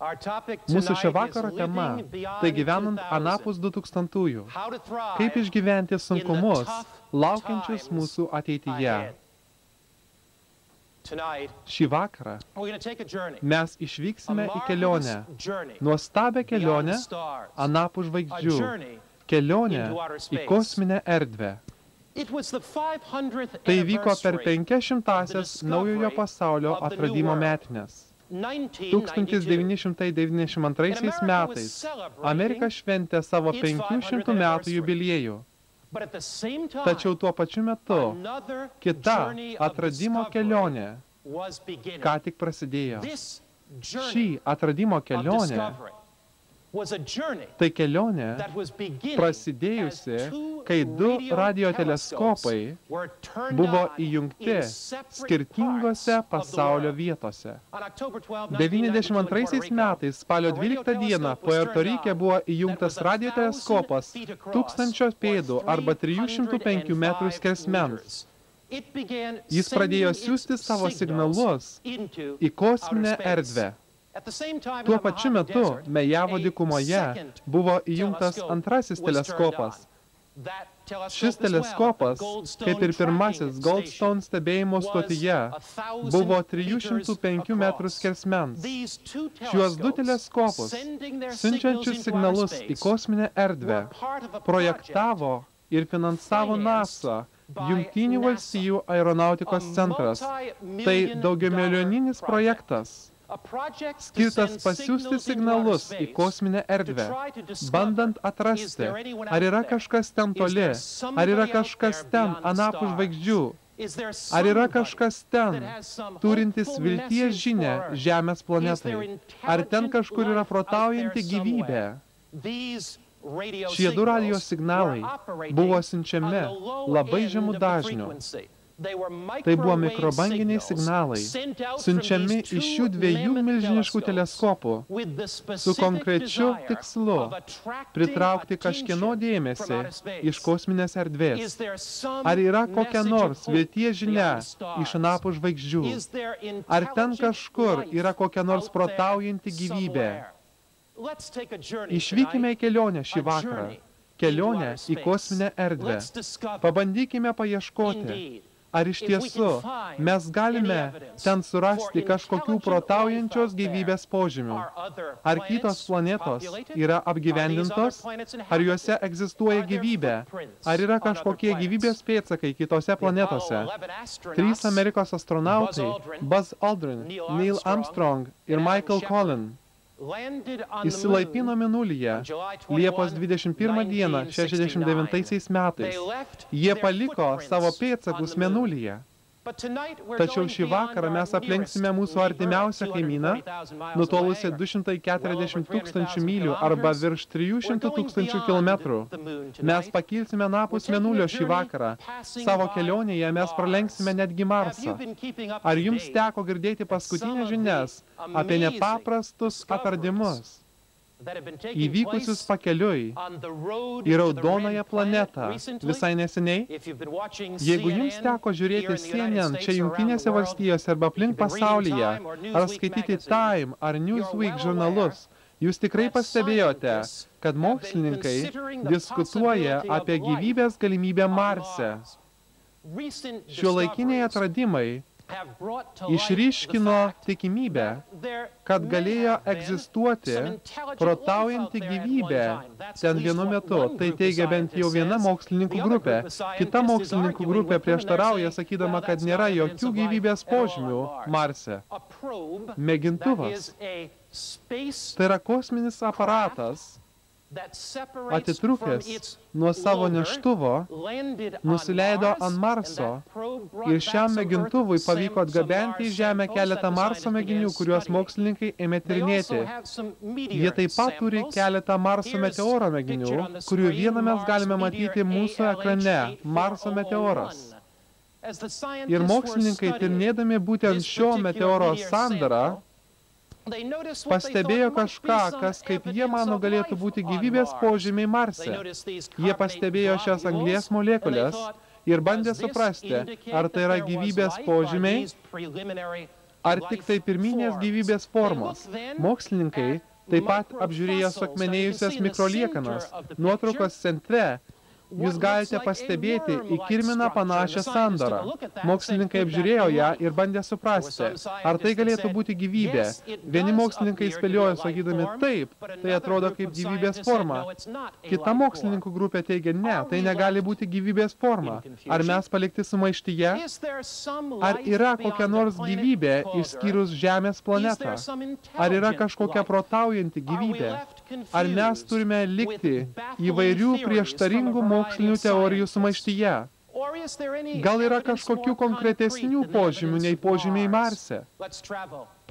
Mūsų šio vakaro tema – tai gyvenant anapus 2000-ųjų. Kaip išgyventi sunkumus, laukiančius mūsų ateityje. Šį vakarą mes išvyksime į kelionę, nuostabią kelionę anapus žvaigždžių, kelionę į kosminę erdvę. Tai vyko per 500-asias naujojo pasaulio atradimo metines. 1992 metais Amerika šventė savo 500 metų jubiliejų. Tačiau tuo pačiu metu kita atradimo kelionė ką tik prasidėjo. Šį atradimo kelionė tai kelionė prasidėjusi, kai du radioteleskopai buvo įjungti skirtingose pasaulio vietose. 92 metais spalio 12 dieną Puerto Rike buvo įjungtas radioteleskopas 1000 pėdų arba 305 metrų skersmens. Jis pradėjo siųsti savo signalus į kosminę erdvę. Tuo pačiu metu Mejavo dykumoje buvo įjungtas antrasis teleskopas. Šis teleskopas, kaip ir pirmasis Goldstone stebėjimo stotyje, buvo 305 metrų skersmens. Šiuos du teleskopus, siunčiančius signalus į kosminę erdvę, projektavo ir finansavo NASA, Jungtinių valstijų aeronautikos centras. Tai daugiamilijoninis projektas, skirtas pasiųsti signalus į kosminę erdvę, bandant atrasti, ar yra kažkas ten toli, ar yra kažkas ten anapus žvaigždžių, ar yra kažkas ten, turintis vilties žinią Žemės planetai, ar ten kažkur yra protaujanti gyvybė. Šie du radio signalai buvo siunčiami labai žemų dažnių. Tai buvo mikrobanginiai signalai, siunčiami iš šių dviejų milžiniškų teleskopų su konkrečiu tikslu pritraukti kažkieno dėmesį iš kosminės erdvės. Ar yra kokia nors vilties žinia iš anapus žvaigždžių? Ar ten kažkur yra kokia nors protaujanti gyvybė? Išvykime į kelionę šį vakarą, kelionę į kosminę erdvę. Pabandykime paieškoti. Ar iš tiesų mes galime ten surasti kažkokių protaujančios gyvybės požymių? Ar kitos planetos yra apgyvendintos? Ar juose egzistuoja gyvybė? Ar yra kažkokie gyvybės pėdsakai kitose planetose? 3 Amerikos astronautai, Buzz Aldrin, Neil Armstrong ir Michael Collin, įsilaipino Mėnulyje Liepos 21 dieną 69 metais. Jie paliko savo pėdsakus Mėnulyje. Tačiau šį vakarą mes aplenksime mūsų artimiausią kaimyną, nutolusią 240 000 mylių arba virš 300 000 kilometrų. Mes pakilsime napus Mėnulio šį vakarą. Savo kelionėje mes pralenksime netgi Marsą. Ar jums teko girdėti paskutinės žinias apie nepaprastus atradimus, įvykusius pakeliui į raudonąją planetą visai neseniai? Jeigu jums teko žiūrėti CNN čia Jungtinėse valstijose arba aplink pasaulyje, ar skaityti Time ar Newsweek žurnalus, jūs tikrai pastebėjote, kad mokslininkai diskutuoja apie gyvybės galimybę Marse. Šiuolaikiniai atradimai išryškino tikimybę, kad galėjo egzistuoti protaujanti gyvybė ten vienu metu. Tai teigia bent jau viena mokslininkų grupė. Kita mokslininkų grupė prieštarauja, sakydama, kad nėra jokių gyvybės požymių Marse. Mėgintuvas. Tai yra kosminis aparatas, atitrūkęs nuo savo neštuvo, nusileido ant Marso ir šiam mėgintuvui pavyko atgabenti į Žemę keletą Marso mėginių, kuriuos mokslininkai ėmė tyrinėti. Jie taip pat turi keletą Marso meteoro mėginių, kurių vieną mes galime matyti mūsų ekrane – Marso meteoras. Ir mokslininkai tyrinėdami būtent šio meteoro sandarą pastebėjo kažką, kas, kaip jie mano, galėtų būti gyvybės požymiai Marse. Jie pastebėjo šias anglies molekulės ir bandė suprasti, ar tai yra gyvybės požymiai, Ar tik tai pirminės gyvybės formos? Mokslininkai taip pat apžiūrėjo suakmenėjusias mikroliekanas. Nuotraukos centre jūs galite pastebėti į kirminą panašią sandarą. Mokslininkai apžiūrėjo ją ir bandė suprasti, ar tai galėtų būti gyvybė. Vieni mokslininkai spėliojo sakydami taip, tai atrodo kaip gyvybės forma. Kita mokslininkų grupė teigia ne, tai negali būti gyvybės forma. Ar mes palikti sumaištyje? Ar yra kokia nors gyvybė išskyrus Žemės planetą? Ar yra kažkokia protaujanti gyvybė? Ar mes turime likti įvairių prieštaringų mokslinių teorijų sumaištyje? Gal yra kažkokių konkretesnių požymių nei požymiai Marse?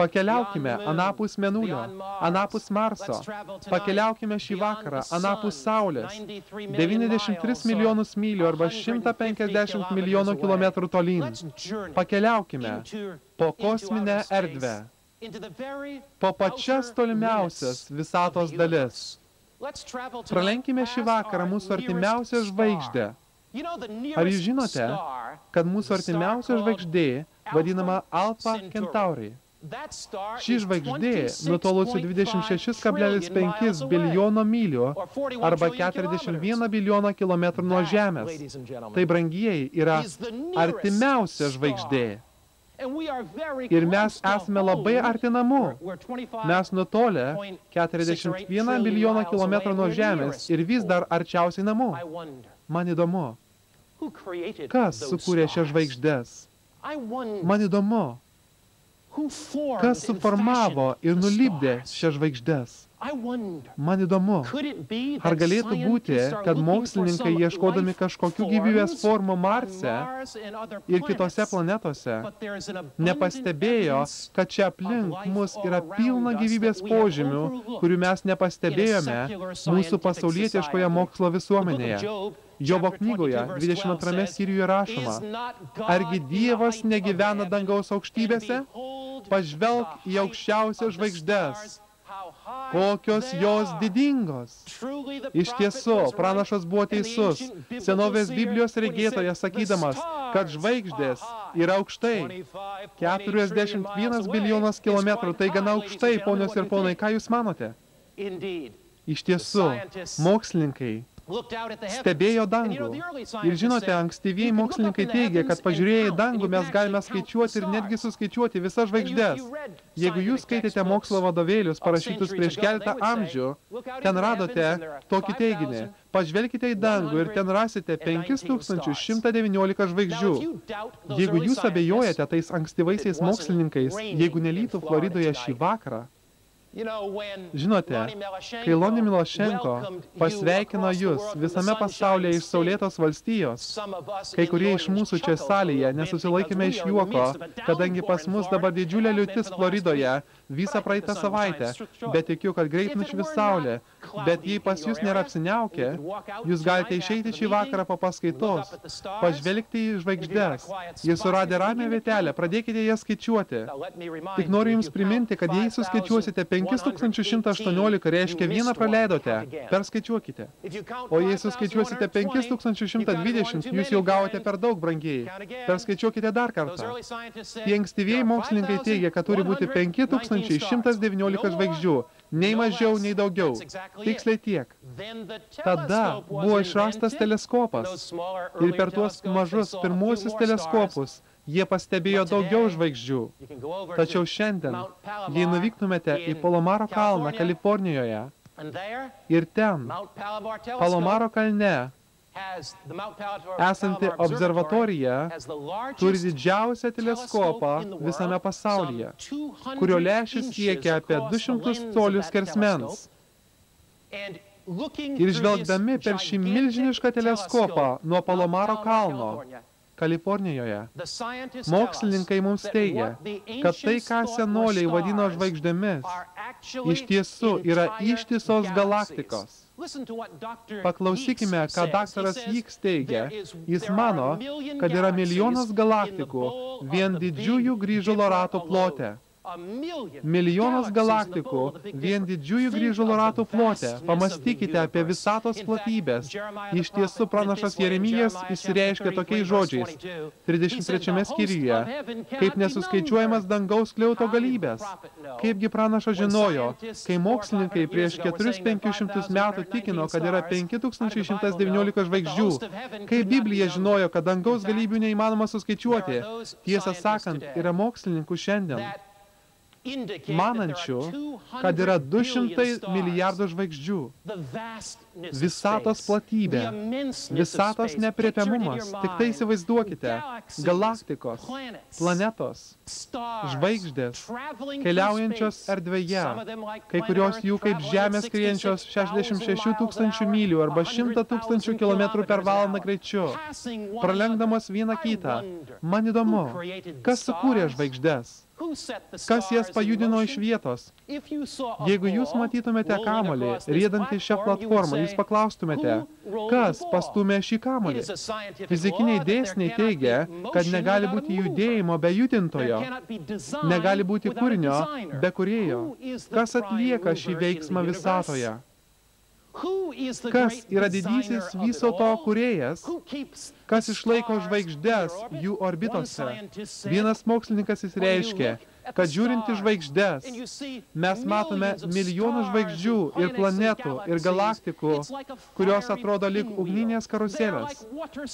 Pakeliaukime anapus Mėnulio, anapus Marso. Pakeliaukime šį vakarą anapus Saulės. 93 milijonus mylių arba 150 milijonų kilometrų tolyn. Pakeliaukime po kosminę erdvę. Po pačias tolimiausias visatos dalis. Pralenkime šį vakarą mūsų artimiausią žvaigždę. Ar jūs žinote, kad mūsų artimiausia žvaigždė vadinama Alpha Centauri? Ši žvaigždė nutolusi 26,5 bilijono mylių arba 41 bilijoną kilometrų nuo Žemės. Tai, brangieji, yra artimiausia žvaigždė. Ir mes esame labai arti namų. Mes nutolę 41 milijoną kilometrų nuo Žemės ir vis dar arčiausiai namų. Man įdomu, kas sukūrė šias žvaigždes? Man įdomu, kas suformavo ir nulipdė šias žvaigždes? Man įdomu, ar galėtų būti, kad mokslininkai ieškodami kažkokių gyvybės formų Marse ir kitose planetose nepastebėjo, kad čia aplink mus yra pilna gyvybės požymių, kurių mes nepastebėjome mūsų pasaulietiškoje mokslo visuomenėje. Jobo knygoje 22 skyriuje rašoma, argi Dievas negyvena dangaus aukštybėse? Pažvelk į aukščiausias žvaigždes. Kokios jos didingos. Iš tiesų, pranašas buvo teisus. Senovės Biblijos regėtojas sakydamas, kad žvaigždės yra aukštai. 41 bilijonas kilometrų, tai gana aukštai, ponios ir ponai. Ką jūs manote? Iš tiesų, mokslininkai stebėjo dangų. Ir žinote, ankstyvieji mokslininkai teigia, kad pažiūrėję į dangų mes galime skaičiuoti ir netgi suskaičiuoti visas žvaigždes. Jeigu jūs skaitėte mokslo vadovėlius parašytus prieš keletą amžių, ten radote tokį teiginį. Pažvelkite į dangų ir ten rasite 5119 žvaigždžių. Jeigu jūs abejojate tais ankstyvaisiais mokslininkais, jeigu nelytų Floridoje šį vakarą, žinote, kai Lonnie Milošenko pasveikino jūs visame pasaulyje iš Saulėtos valstijos, kai kurie iš mūsų čia salėje nesusilaikėme iš juoko, kadangi pas mus dabar didžiulė liūtis Floridoje visą praeitą savaitę, bet tikiu, kad greit nušvis saulė. Bet jei pas jūs nėra apsiniaukę, jūs galite išeiti šį vakarą po paskaitos, pažvelgti į žvaigždes. Jei suradę ramią vietelę, pradėkite jas skaičiuoti. Tik noriu jums priminti, kad jei suskaičiuosite 5118, reiškia vieną praleidote. Perskaičiuokite. O jei suskaičiuosite 5120, jūs jau gavote per daug, brangieji. Perskaičiuokite dar kartą. Tie ankstyvieji mokslininkai teigia, kad turi būti 5119 žvaigždžių. Nei mažiau, nei daugiau. Tiksliai tiek. Tada buvo išrastas teleskopas. Ir per tuos mažus pirmuosius teleskopus jie pastebėjo daugiau žvaigždžių. Tačiau šiandien, jei nuvyktumėte į Palomaro kalną Kalifornijoje, ir ten, Palomaro kalne, esanti observatorija turi didžiausią teleskopą visame pasaulyje, kurio lęšis siekia apie 200 colių skersmens. Ir žvelgdami per šį milžinišką teleskopą nuo Palomaro kalno, Kalifornijoje, mokslininkai mums teigia, kad tai, ką senoliai vadino žvaigždėmis, iš tiesų yra ištisos galaktikos. Paklausykime, ką daktaras Higgs teigia. Jis mano, kad yra milijonas galaktikų vien didžiųjų grįžulo ratų plote. Milijonas galaktikų vien didžiųjų grįžulo ratų plote. Pamastykite apie visatos platybės. Iš tiesų pranašas Jeremijas išsireiškia tokiais žodžiais 33 skyriuje, kaip nesuskaičiuojamas dangaus skliauto galybės. Kaipgi pranašas žinojo, kai mokslininkai prieš 400-500 metų tikino, kad yra 5119 žvaigždžių, kai Biblija žinojo, kad dangaus galybių neįmanoma suskaičiuoti. Tiesą sakant, yra mokslininkų šiandien manančių, kad yra 200 milijardų žvaigždžių. Visatos platybė, visatos neaprėpiamumas. Tik tai įsivaizduokite, galaktikos, planetos, žvaigždės, keliaujančios erdvėje, kai kurios jų kaip žemės skriejančios 66 000 mylių arba 100 000 km per valandą greičiu, pralenkdamos vieną kitą. Man įdomu, kas sukūrė žvaigždes? Kas jas pajudino iš vietos? Jeigu jūs matytumėte kamuolį, riedantį šią platformą, jūs paklaustumėte, kas pastūmė šį kamuolį? Fizikiniai dėsniai teigia, kad negali būti judėjimo be judintojo, negali būti kūrinio be kūrėjo. Kas atlieka šį veiksmą visatoje? Kas yra didysis viso to kūrėjas? Kas išlaiko žvaigždes jų orbitose? Vienas mokslininkas išreiškė, kad žiūrint į žvaigždes, mes matome milijonų žvaigždžių ir planetų ir galaktikų, kurios atrodo lyg ugninės karuselės.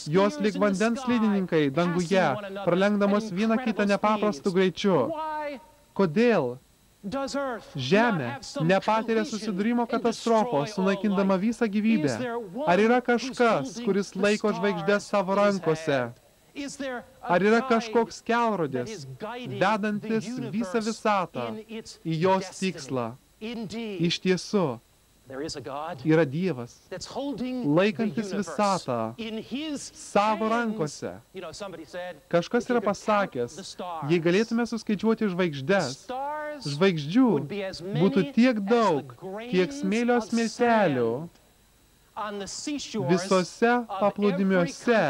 Jos lyg vandens slidininkai danguje, pralenkdamos vieną kitą nepaprastų greičiu. Kodėl Žemė nepatiria susidūrimo katastrofos, sunaikindama visą gyvybę? Ar yra kažkas, kuris laiko žvaigždes savo rankose? Ar yra kažkoks kelrodis, vedantis visą visatą į jos tikslą? Iš tiesų, yra Dievas, laikantis visatą savo rankose. Kažkas yra pasakęs, jei galėtume suskaičiuoti žvaigždes, žvaigždžių būtų tiek daug, kiek smėlio smiltelių visose paplūdimiuose,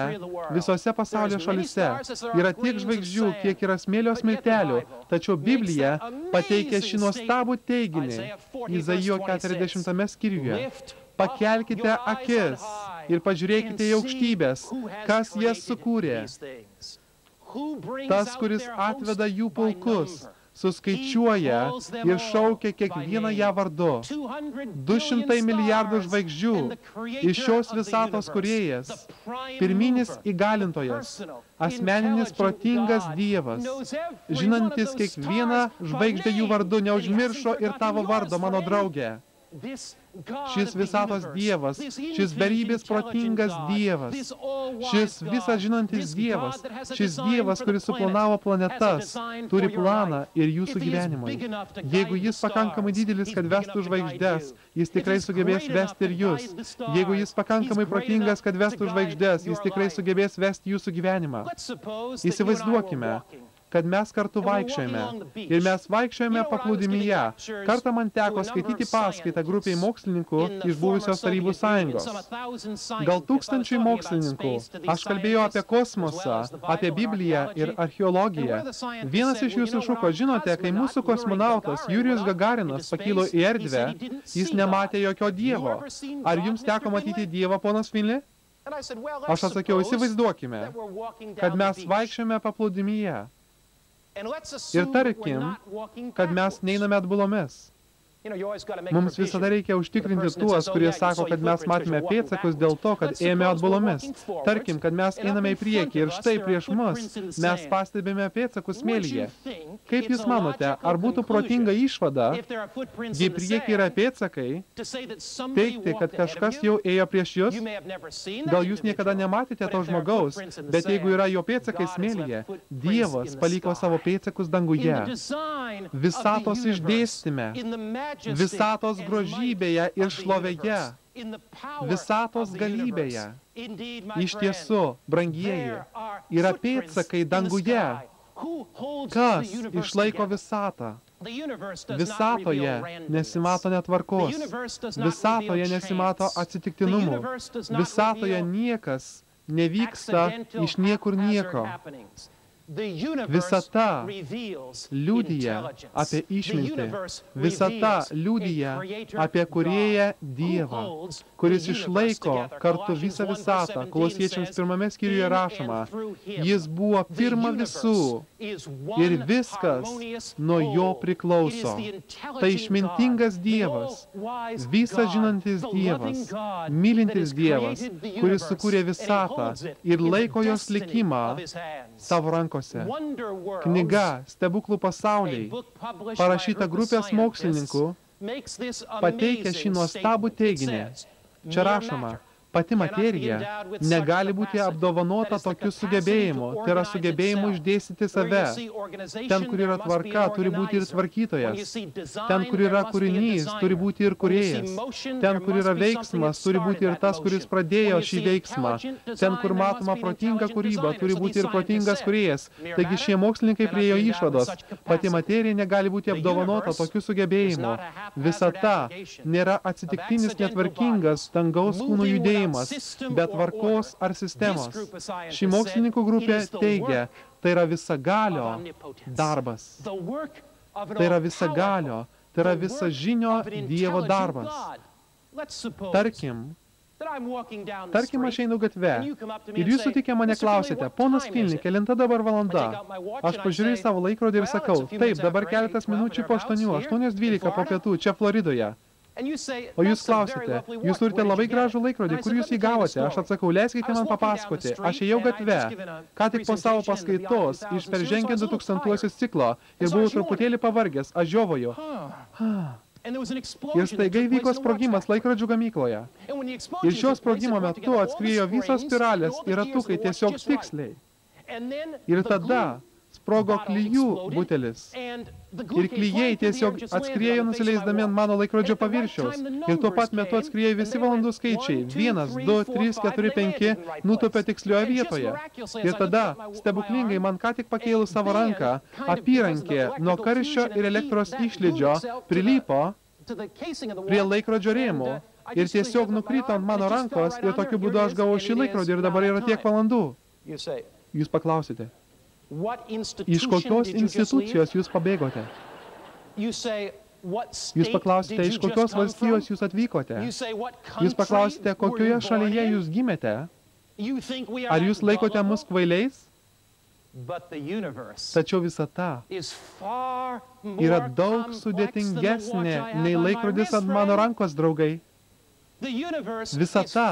visose pasaulio šalyse. Yra tiek žvaigždžių, kiek yra smėlio smiltelių. Tačiau Biblija pateikia šį nuostabų teiginį Izaijo 40 skyriuje. Pakelkite akis ir pažiūrėkite į aukštybės, kas jas sukūrė. Tas, kuris atveda jų pulkus, suskaičiuoja ir šaukia kiekvieną ją vardu. 200 milijardų žvaigždžių iš šios visatos kūrėjas, pirminis įgalintojas, asmeninis protingas Dievas, žinantis kiekvieną žvaigždę jų vardu, neužmiršo ir tavo vardo, mano draugė. Šis visatos Dievas, šis berybės protingas Dievas, šis visas žinantis Dievas, šis Dievas, kuris suplanavo planetas, turi planą ir jūsų gyvenimui. Jeigu jis pakankamai didelis, kad vestų žvaigždes, jis tikrai sugebės vesti ir jūs. Jeigu jis pakankamai protingas, kad vestų žvaigždes, jis tikrai sugebės vesti jūsų gyvenimą. Įsivaizduokime, kad mes kartu vaikščiojame. Ir mes vaikščiojame paplūdimyje. Kartą man teko skaityti paskaitą grupiai mokslininkų iš buvusios Tarybų Sąjungos. Gal tūkstančiai mokslininkų. Aš kalbėjau apie kosmosą, apie Bibliją ir archeologiją. Vienas iš jūsų šūko, žinote, kai mūsų kosmonautas Jurijus Gagarinas pakilo į erdvę, jis nematė jokio Dievo. Ar jums teko matyti Dievą, ponas Finley? Aš atsakiau, įsivaizduokime, kad mes vaikščiojame paplūdimyje. Ir tarkim, kad mes neiname atbulomis. Mums visada reikia užtikrinti tuos, kurie sako, kad mes matėme pėdsakus dėl to, kad ėjome atbulomis. Tarkim, kad mes einame į priekį ir štai prieš mus mes pastebime pėdsakus smėlyje. Kaip jūs manote, ar būtų protinga išvada, jei prieky yra pėdsakai, teikti, kad kažkas jau ėjo prieš jūs? Gal jūs niekada nematėte to žmogaus, bet jeigu yra jo pėdsakai smėlyje, Dievas paliko savo pėdsakus danguje. Visatos išdėstyme, visatos grožybėje ir šlovėje, visatos galybėje. Iš tiesų, brangieji, yra pėdsakai danguje. Kas išlaiko visatą? Visatoje nesimato netvarkos, visatoje nesimato atsitiktinumų, visatoje niekas nevyksta iš niekur nieko. Visata liudija apie išmintį. Visata liudija apie kūrėją Dievą, kuris išlaiko kartu visą visatą. Kolosiečiams 1 skyriuje rašoma, jis buvo pirma visų ir viskas nuo jo priklauso. Tai išmintingas Dievas, visą žinantis Dievas, mylintis Dievas, kuris sukūrė visatą ir laiko jos likimą savo rankose. Knyga Stebuklų pasauliai, parašyta grupės mokslininkų, pateikia šį nuostabų teiginį. Čia rašoma, pati materija negali būti apdovanota tokiu sugebėjimu, tai yra sugebėjimu išdėstyti save. Ten, kur yra tvarka, turi būti ir tvarkytojas. Ten, kur yra kūrinys, turi būti ir kūrėjas. Ten, kur yra veiksmas, turi būti ir tas, kuris pradėjo šį veiksmą. Ten, kur matoma protinga kūryba, turi būti ir protingas kūrėjas. Taigi šie mokslininkai priėjo išvados. Pati materija negali būti apdovanota tokiu sugebėjimu. Visata nėra atsitiktinis netvarkingas dangaus kūnų judėjimas, bet tvarkos ar sistemos. Ši mokslininkų grupė teigia, tai yra visagalio darbas. Tai yra visagalio, tai yra visažinio Dievo darbas. Tarkim, aš einu gatve ir jūs sutikę mane klausite, ponas Filni, kelinta dabar valanda? Aš pažiūrėjau savo laikrodį ir sakau, taip, dabar keletas minučių po 8:12 po pietų, čia Floridoje. O jūs klausite, jūs turite labai gražų laikrodį, kur jūs jį gavote? Aš atsakau, leiskite man papasakoti. Aš ėjau gatve, ką tik po savo paskaitos, iš peržengiant 2000 ciklo ir buvau truputėlį pavargęs, aš žiovoju. Ir staiga įvyko sprogimas laikrodžių gamykloje. Ir šio sprogimo metu atskriejo visos spiralės ir ratukai tiesiog tiksliai. Ir tada sprogo klijų butelis. Ir klijai tiesiog atskriejo nusileisdami ant mano laikrodžio paviršiaus. Ir tuo pat metu atskriejo visi valandų skaičiai. 1, 2, 3, 4, 5 nutupė tikslioje vietoje. Ir tada, stebuklingai, man ką tik pakėlus savo ranką, apyrankė nuo karščio ir elektros išlydžio prilipo prie laikrodžio rėmų. Ir tiesiog nukrito ant mano rankos ir tokiu būdu aš gavau šį laikrodį ir dabar yra tiek valandų. Jūs paklausite. Iš kokios institucijos jūs pabėgote? Jūs paklausite, iš kokios valstijos jūs atvykote? Jūs paklausite, kokioje šalyje jūs gimėte? Ar jūs laikote mus kvailiais? Tačiau visata yra daug sudėtingesnė nei laikrodis ant mano rankos, draugai. Visata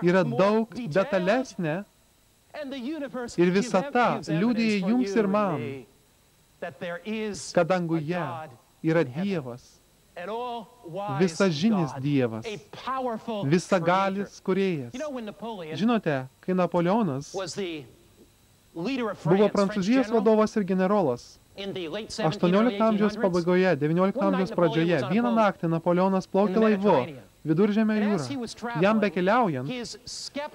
yra daug detalesnė. Ir visata liudija jums ir man, kad danguje yra Dievas, visažinis Dievas, visagalis kūrėjas. Žinote, kai Napoleonas buvo Prancūzijos vadovas ir generolas, 18 amžiaus pabaigoje, 19 amžiaus pradžioje, vieną naktį Napoleonas plaukė laivu Viduržemio jūrą. Jam bekeliaujant,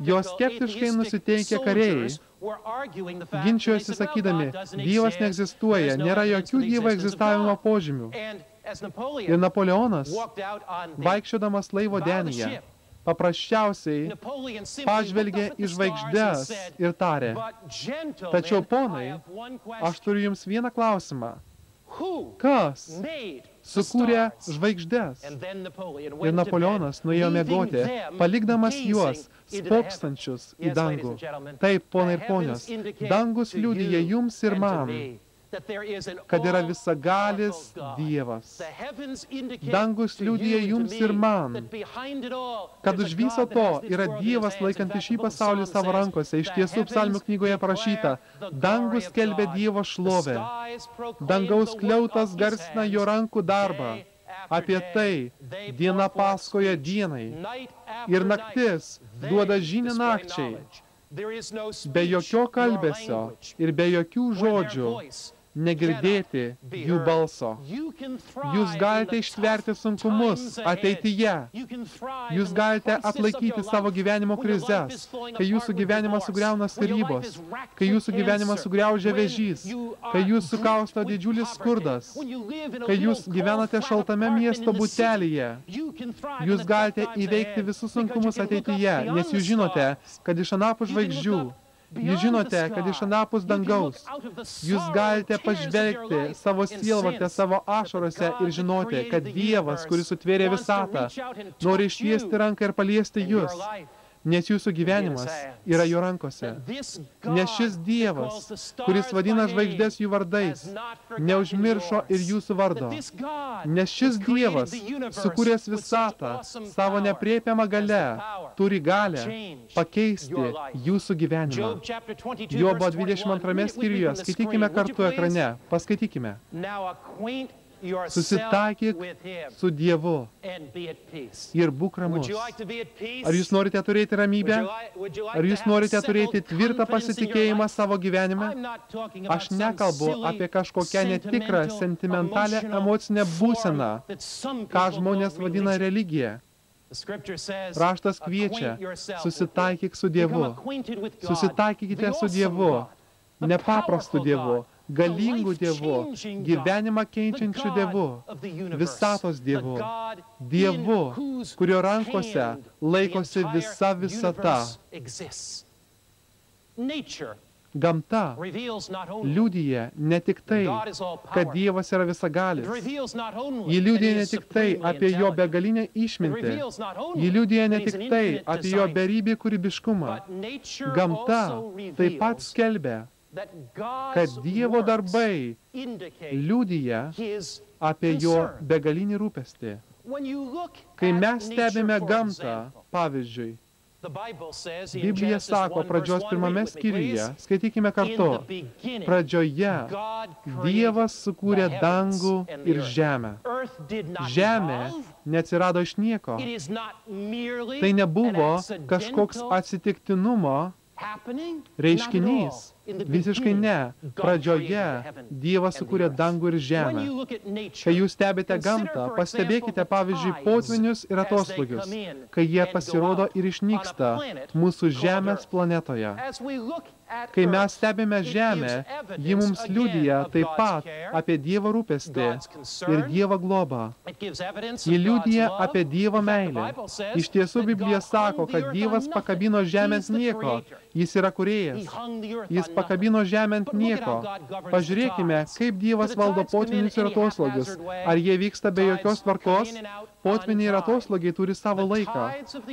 jo skeptiškai nusiteikę kariai ginčijosi sakydami, Dievas neegzistuoja, nėra jokių Dievo egzistavimo požymių. Ir Napoleonas, vaikščiodamas laivo denyje, paprasčiausiai pažvelgė į žvaigždes ir tarė, tačiau, ponai, aš turiu jums vieną klausimą. Kas sukūrė žvaigždes? Ir Napoleonas nuėjo miegoti, palikdamas juos spoksančius į dangų. Taip, ponai ir ponios, dangus liudija jums ir man, kad yra visagalis Dievas. Dangus liudija jums ir man, kad už viso to yra Dievas laikantis šį pasaulį savo rankose. Iš tiesų, psalmių knygoje parašyta, dangus skelbia Dievo šlovę, dangaus skliautas garsina jo rankų darbą. Apie tai diena pasakoja dienai ir naktis duoda žinią nakčiai. Be jokio kalbesio ir be jokių žodžių negirdėti jų balso. Jūs galite ištverti sunkumus ateityje. Jūs galite atlaikyti savo gyvenimo krizes, kai jūsų gyvenimą sugriauna skyrybos, kai jūsų gyvenimą sugriaužia vėžys, kai jūs sukausto didžiulis skurdas, kai jūs gyvenate šaltame miesto butelyje. Jūs galite įveikti visus sunkumus ateityje, nes jūs žinote, kad iš anapus žvaigždžių Jūs žinote, kad iš anapus dangaus jūs galite pažvelgti savo sielvartę, savo ašarose ir žinoti, kad Dievas, kuris sutvėrė visatą, nori ištiesti ranką ir paliesti jūs, nes jūsų gyvenimas yra jo rankose. Nes šis Dievas, kuris vadina žvaigždės jų vardais, neužmiršo ir jūsų vardo. Nes šis Dievas, sukūręs visatą, savo nepriepiamą galę, turi galę pakeisti jūsų gyvenimą. Jobo 22 skyriuje, skaitykime kartu ekrane, paskaitykime. Susitaikyk su Dievu ir būk ramus. Ar jūs norite turėti ramybę? Ar jūs norite turėti tvirtą pasitikėjimą savo gyvenime? Aš nekalbu apie kažkokią netikrą, sentimentalę emocinę būseną, ką žmonės vadina religija. Raštas kviečia, susitaikyk su Dievu. Susitaikykite su Dievu, nepaprastu Dievu, galingu Dievu, gyvenimą keičiančiu Dievu, visatos Dievu, Dievu, kurio rankose laikosi visa visata. Gamta liudija ne tik tai, kad Dievas yra visagalis. Ji liudija ne tik tai apie jo begalinę išmintį. Ji liudija ne tik tai apie jo beribį kūrybiškumą. Gamta taip pat skelbia, kad Dievo darbai liudija apie jo begalinį rūpestį. Kai mes stebime gamtą, pavyzdžiui, Biblija sako pradžios 1 skyriuje, skaitykime kartu, pradžioje Dievas sukūrė dangų ir žemę. Žemė neatsirado iš nieko. Tai nebuvo kažkoks atsitiktinumo reiškinys. Visiškai ne. Pradžioje Dievas sukūrė dangų ir žemę. Kai jūs stebite gamtą, pastebėkite, pavyzdžiui, potvinius ir atoslūgius, kai jie pasirodo ir išnyksta mūsų Žemės planetoje. Kai mes stebime Žemę, ji mums liudija taip pat apie Dievo rūpestį ir Dievo globą. Ji liudija apie Dievo meilę. Iš tiesų, Biblija sako, kad Dievas pakabino Žemę ant nieko. Jis yra kūrėjas. Jis pakabino Žemę ant nieko. Pažiūrėkime, kaip Dievas valdo potvinius ir atoslūgius. Ar jie vyksta be jokios tvarkos? Potviniai ir atoslūgiai turi savo laiką.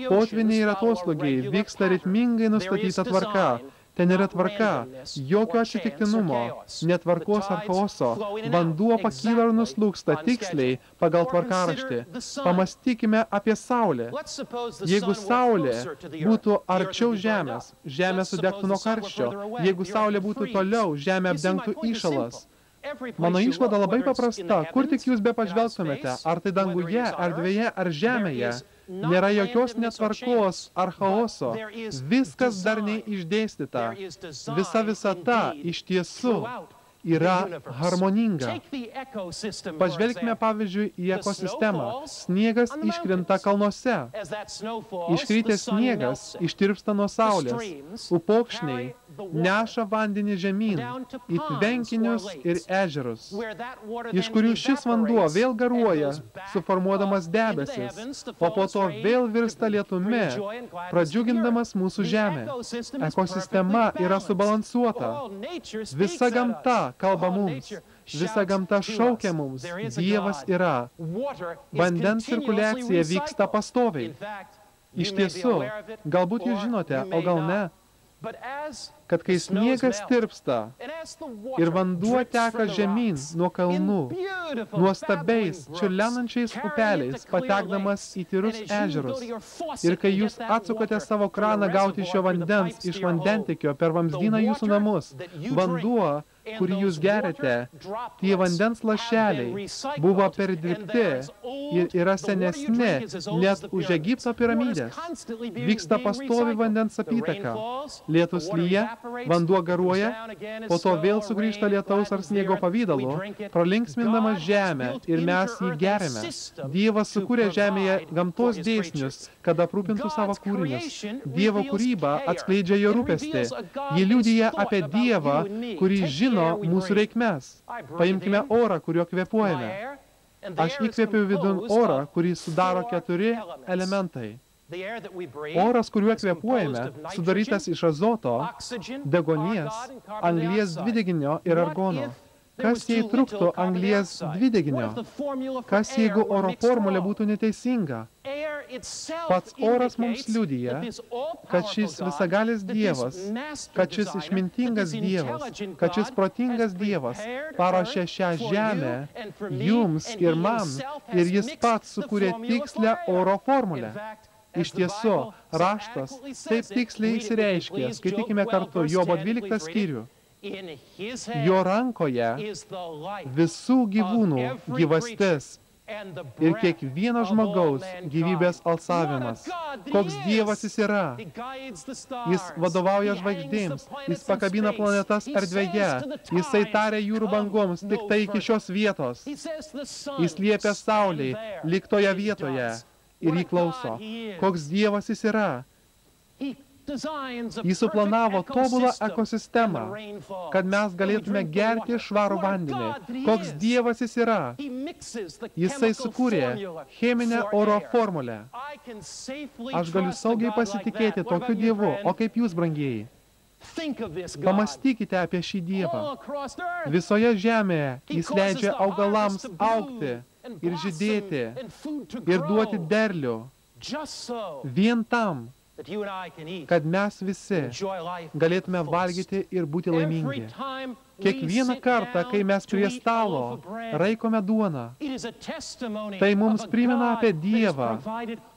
Potviniai ir atoslūgiai vyksta ritmingai nustatyta tvarka. Ten yra tvarka, jokio atsitiktinumo, netvarkos ar chaoso. Vanduo pakyla ir nuslūksta tiksliai pagal tvarkaraštį. Pamastykime apie Saulę. Jeigu Saulė būtų arčiau Žemės, Žemė sudegtų nuo karščio. Jeigu Saulė būtų toliau, Žemė apdengtų įšalas. Mano išvada labai paprasta. Kur tik jūs be pažvelgtumėte, ar tai danguje, erdvėje, ar žemėje, nėra jokios netvarkos ar chaoso. Viskas darniai išdėstyta. Visa visata iš tiesų yra harmoninga. Pažvelgime, pavyzdžiui, į ekosistemą. Sniegas iškrinta kalnuose. Iškritęs sniegas ištirpsta nuo saulės. Upokšniai neša vandenį žemyn į tvenkinius ir ežerus, iš kurių šis vanduo vėl garuoja, suformuodamas debesis, o po to vėl virsta lietumi, pradžiugindamas mūsų žemę. Ekosistema yra subalansuota. Visa gamta kalba mums. Visa gamta šaukia mums. Dievas yra. Vandens cirkuliacija vyksta pastoviai. Iš tiesų, galbūt jūs žinote, o gal ne, kad kai sniegas tirpsta ir vanduo teka žemyn nuo kalnų, nuostabiais, čiurlenančiais upeliais, patekdamas į tyrus ežerus, ir kai jūs atsukate savo kraną gauti šio vandens iš vandentekio per vamzdyną jūsų namus, vanduo, kurį jūs geriate, tie vandens lašeliai buvo perdirbti ir yra senesni net už Egipto piramidės. Vyksta pastovi vandens apytaka. Lietus lyja, vanduo garuoja, po to vėl sugrįžta lietaus ar sniego pavydalu, pralinksmindamas žemę ir mes jį geriame. Dievas sukūrė žemėje gamtos dėsnius, kad aprūpintų savo kūrinius. Dievo kūryba atskleidžia jo rūpestį. Ji liudija apie Dievą, kurį žino mūsų reikmes. Paimkime orą, kuriuo kvėpuojame. Aš įkvėpiau vidun orą, kurį sudaro 4 elementai. Oras, kuriuo kvėpuojame, sudarytas iš azoto, deguonies, anglies dvideginio ir argono. Kas jei trūktų anglies dvideginio? Kas jeigu oro formulė būtų neteisinga? Pats oras mums liudija, kad šis visagalis Dievas, kad šis išmintingas Dievas, kad šis protingas Dievas paruošė šią žemę jums ir man, ir jis pats sukūrė tikslę oro formulę. Iš tiesų, raštas taip tiksliai išsireiškė, skaitykime kartu Jobo 12 skyrių. Jo rankoje visų gyvūnų gyvastis ir kiekvieno žmogaus gyvybės alsavimas. Koks Dievas jis yra? Jis vadovauja žvaigždėms, jis pakabina planetas erdvėje, jisai taria jūrų bangoms tik tai iki šios vietos. Jis liepia saulei, lik toje vietoje. Ir jį klauso. Koks Dievas jis yra? Jis suplanavo tobulą ekosistemą, kad mes galėtume gerti švarų vandenį. Koks Dievas jis yra? Jisai sukūrė cheminę oro formulę. Aš galiu saugiai pasitikėti tokiu Dievu, o kaip jūs, brangieji? Pamastykite apie šį Dievą. Visoje žemėje jis leidžia augalams augti ir žydėti ir duoti derlių vien tam, kad mes visi galėtume valgyti ir būti laimingi. Kiekvieną kartą, kai mes prie stalo raikome duoną, tai mums primena apie Dievą,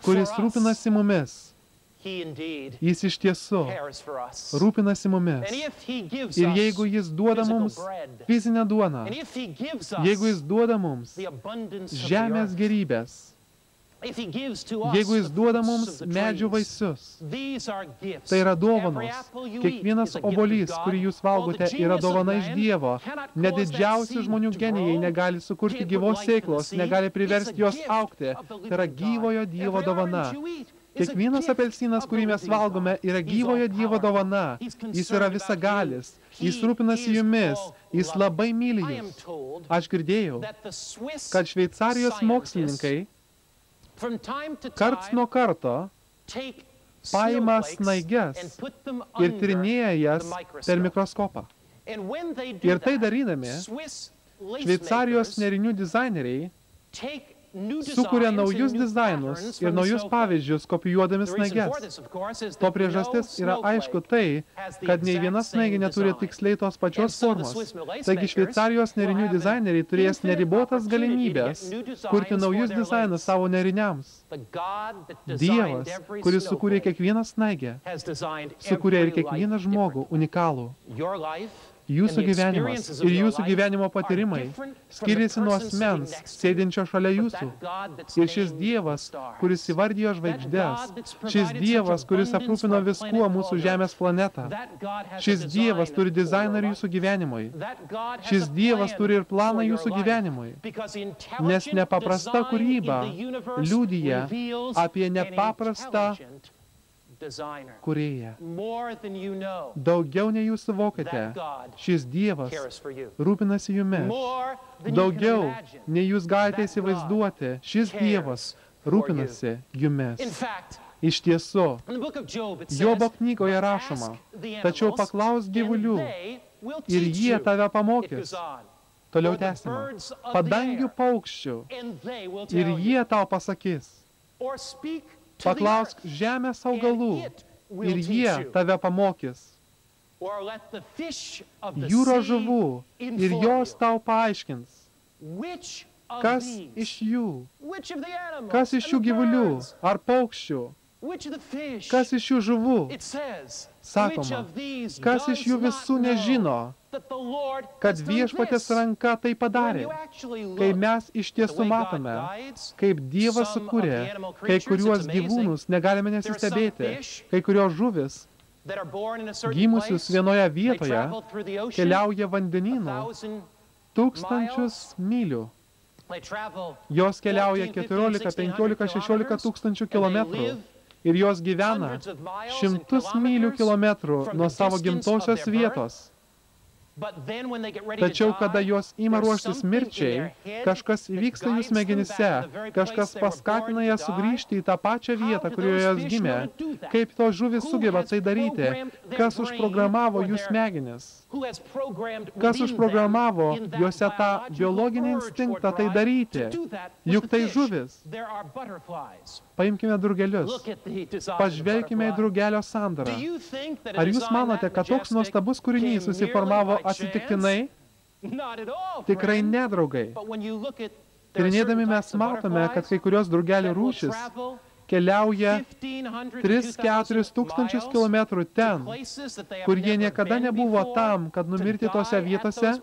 kuris rūpinasi mumis. Jis iš tiesų rūpinasi mumis. Ir jeigu jis duoda mums fizinę duoną, jeigu jis duoda mums žemės gerybės, jeigu jis duoda mums medžių vaisius, tai yra dovanos. Kiekvienas obuolys, kurį jūs valgote, yra dovana iš Dievo. Net didžiausi žmonių genijai negali sukurti gyvos sėklos, negali priversti jos augti. Tai yra gyvojo Dievo dovana. Kiekvienas apelsinas, kurį mes valgome, yra gyvojo Dievo dovana. Jis yra visagalis. Jis rūpinasi jumis. Jis labai myli jus. Aš girdėjau, kad Šveicarijos mokslininkai karts nuo karto paima snaiges ir tyrinėja jas per mikroskopą. Ir tai darydami, Šveicarijos nėrinių dizaineriai sukuria naujus dizainus ir naujus pavyzdžius, kopijuodami snaiges. To priežastis yra aišku tai, kad nei viena snaigė neturi tiksliai tos pačios formos. Taigi Šveicarijos nėrinių dizaineriai turės neribotas galimybės kurti naujus dizainus savo nėriniams. Dievas, kuris sukūrė kiekvieną snaigę, sukūrė ir kiekvieną žmogų unikalų. Jūsų gyvenimas ir jūsų gyvenimo patyrimai skiriasi nuo asmens, sėdinčio šalia jūsų. Ir šis Dievas, kuris įvardijo žvaigždes, šis Dievas, kuris aprūpino viskuo mūsų Žemės planetą, šis Dievas turi dizainą ir jūsų gyvenimui. Šis Dievas turi ir planą jūsų gyvenimui. Nes nepaprasta kūryba liudija apie nepaprastą kūrėją. Daugiau nei jūs suvokiate, šis Dievas rūpinasi jumis. Daugiau nei jūs galite įsivaizduoti, šis Dievas rūpinasi jumis. Iš tiesų, Jobo knygoje rašoma, tačiau paklaus gyvulių ir jie tave pamokys. Toliau tęsime. Padangių paukščių ir jie tau pasakys. Paklausk žemės augalų ir jie tave pamokys. Jūros žuvų ir jos tau paaiškins. Kas iš jų? Kas iš šių gyvulių ar paukščių? Kas iš šių žuvų? Sakoma, kas iš jų visų nežino, kad viešpaties ranka tai padarė. Kai mes iš tiesų matome, kaip Dievas sukūrė, kai kuriuos gyvūnus negalime nesistebėti, kai kurios žuvis, gimusius vienoje vietoje, keliauja vandenynu 1000 mylių. Jos keliauja 14, 15, 16 tūkstančių kilometrų. Ir jos gyvena 100 mylių kilometrų nuo savo gimtosios vietos. Tačiau, kada jos ima ruoštis mirčiai, kažkas įvyksta jų smegenyse, kažkas paskatina jas sugrįžti į tą pačią vietą, kurioje jos gimė. Kaip tos žuvys sugeba tai daryti? Kas užprogramavo jų smegenis? Kas užprogramavo juose tą biologinį instinktą tai daryti? Juk tai žuvis. Paimkime drugelius. Pažvelkime į drugelio sandarą. Ar jūs manote, kad toks nuostabus kūrinys susiformavo atsitiktinai? Tikrai ne, draugai. Tyrinėdami mes matome, kad kai kurios drugelių rūšis keliauja 3-4 tūkstančius kilometrų ten, kur jie niekada nebuvo tam, kad numirti tose vietose.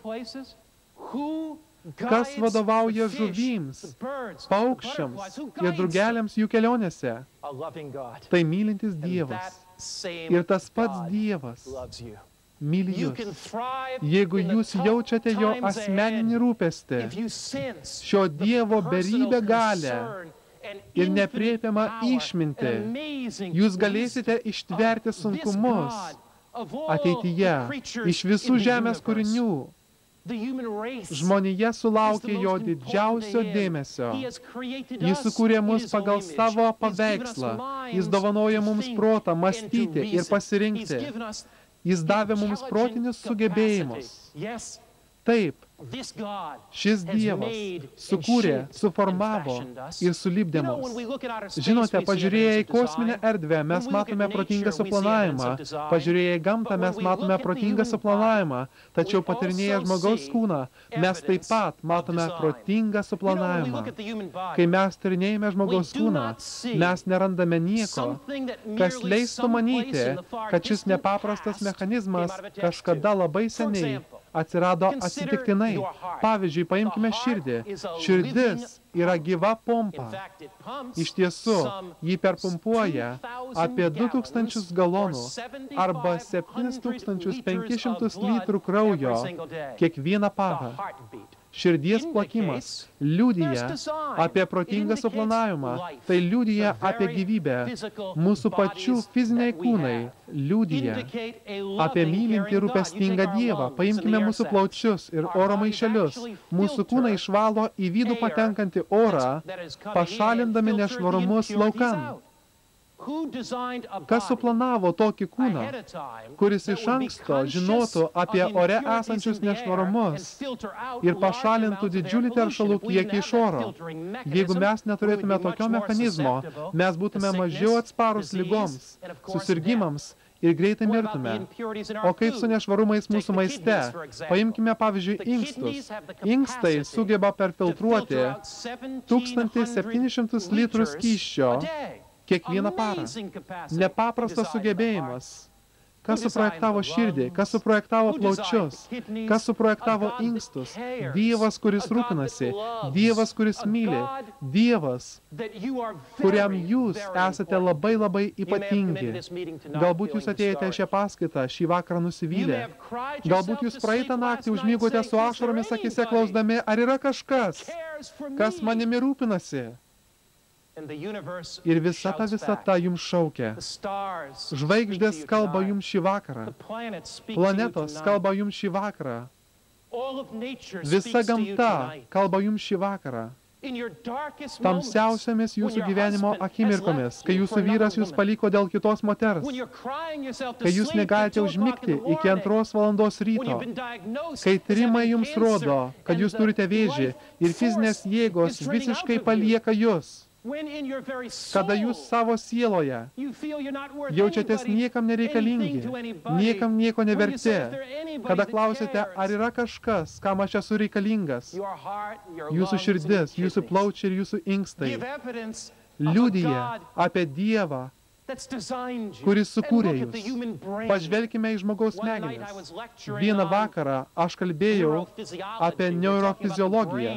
Kas vadovauja žuvims, paukščiams ir drugeliams jų kelionėse? Tai mylintis Dievas. Ir tas pats Dievas myli jūs. Jeigu jūs jaučiate jo asmeninį rūpestį, šio Dievo beribę galę ir nepriepiamą išmintį, jūs galėsite ištverti sunkumus ateityje iš visų žemės kūrinių. Žmonija sulaukė jo didžiausio dėmesio. Jis sukūrė mus pagal savo paveikslą. Jis dovanoja mums protą mąstyti ir pasirinkti. Jis davė mums protinius sugebėjimus. Taip, šis Dievas sukūrė, suformavo ir sulipdė mus. Žinote, pažiūrėję į kosminę erdvę, mes matome protingą suplanavimą. Pažiūrėję į gamtą, mes matome protingą suplanavimą. Tačiau patirinėję žmogaus kūną, mes taip pat matome protingą suplanavimą. Kai mes tyrinėjame žmogaus kūną, mes nerandame nieko, kas leistų manyti, kad šis nepaprastas mechanizmas kažkada labai seniai atsirado atsitiktinai. Pavyzdžiui, paimkime širdį. Širdis yra gyva pompa. Iš tiesų, jį perpumpuoja apie 2000 galonų arba 7500 litrų kraujo kiekvieną parą. Širdies plakimas liudija apie protingą suplanavimą, tai liudija apie gyvybę. Mūsų pačių fiziniai kūnai liudija apie mylintį rūpestingą Dievą. Paimkime mūsų plaučius ir oro maišelius. Mūsų kūnai išvalo į vidų patenkantį orą, pašalindami nešvarumus laukan. Kas suplanavo tokį kūną, kuris iš anksto žinotų apie ore esančius nešvarumus ir pašalintų didžiulį teršalų kiekį iš oro? Jeigu mes neturėtume tokio mechanizmo, mes būtume mažiau atsparūs ligoms, susirgimams ir greitai mirtume. O kaip su nešvarumais mūsų maiste? Paimkime pavyzdžiui inkstus. Inkstai sugeba perfiltruoti 1700 litrų skysčio kiekvieną parą. Nepaprastas sugebėjimas. Kas suprojektavo širdį, kas suprojektavo plaučius, kas suprojektavo inkstus? Dievas, kuris rūpinasi, Dievas, kuris myli, Dievas, kuriam jūs esate labai labai ypatingi. Galbūt jūs atėjote šią paskaitą šį vakarą nusivylę. Galbūt jūs praeitą naktį užmigote su ašaromis akyse klausdami, ar yra kažkas, kas manimi rūpinasi. Ir visa ta visata jums šaukia. Žvaigždės kalba jums šį vakarą. Planetos kalba jums šį vakarą. Visa gamta kalba jums šį vakarą. Tamsiausiamis jūsų gyvenimo akimirkomis, kai jūsų vyras jūs paliko dėl kitos moters, kai jūs negalite užmigti iki 2 valandos ryto, kai tyrimai jums rodo, kad jūs turite vėžį ir fizinės jėgos visiškai palieka jūs. Kada jūs savo sieloje jaučiatės niekam nereikalingi, niekam nieko neverti, kada klausite, ar yra kažkas, kam aš esu reikalingas, jūsų širdis, jūsų plaučiai ir jūsų inkstai liudija apie Dievą, kuris sukūrė jūs. Pažvelkime į žmogaus smegenis. Vieną vakarą aš kalbėjau apie neurofiziologiją.